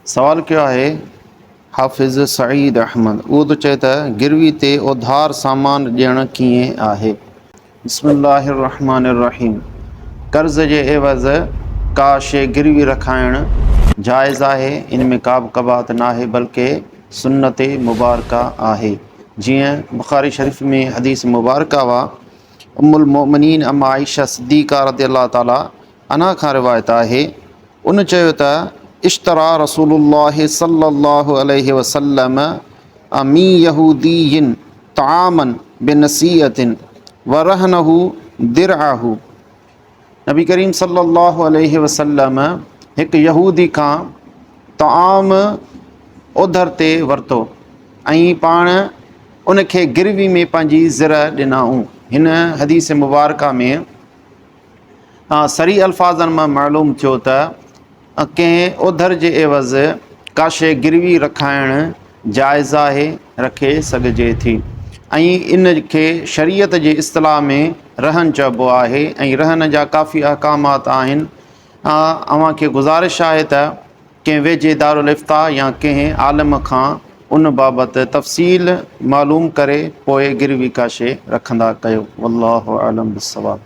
सवाल कयो आहे हाफ़िज़ सईद अहमद। उहो त चए त गिरवी ते उधार सामान ॾियणु कीअं आहे। बिस्मिल्लाहिर्रहमानिर्रहीम। कर्ज़ जे एवज़ का शइ गिरवी रखाइणु जाइज़ आहे। इन में का बि कबात न आहे, बल्कि सुन्नत मुबारका आहे। जीअं बुख़ारी शरीफ़ में हदीस मुबारका वा उम्मुल मोमिनीन अम्मा आइशा सिद्दीक़ा रज़ियल्लाहु ताला अन्हा खां रिवायत आहे। उन चयो त इश्तरा रसूलुल्लाह सल्लल्लाहु अलैहि वसल्लम अमी यहूदीयिन तामन बिनसीयतिन वरहनहु दिरअहु। नबी करीम सल्लल्लाहु अलैहि वसल्लम हिकु यहूदी खां ताम उधर ते वरितो ऐं पाण उनखे गिरवी में पंहिंजी ज़िर ॾिनाऊं। हिन हदीस मुबारका में सरी अल्फाज़नि मां मालूम थियो त कंहिं उधर जे एवज़ का शइ गिरवी रखाइणु जाइज़ आहे, रखे सघिजे थी। ऐं इन खे शरीयत जे इस्तिलाह में रहन चइबो आहे ऐं रहन जा काफ़ी अहकामात आहिनि। अव्हांखे गुज़ारिश आहे त कंहिं वेझे दारुल इफ्ता या कंहिं आलिम खां उन बाबति तफ़सील मालूम करे पोइ गिरवी का शइ रखंदा कयो। वल्लाहु आलम बिस्सवाब।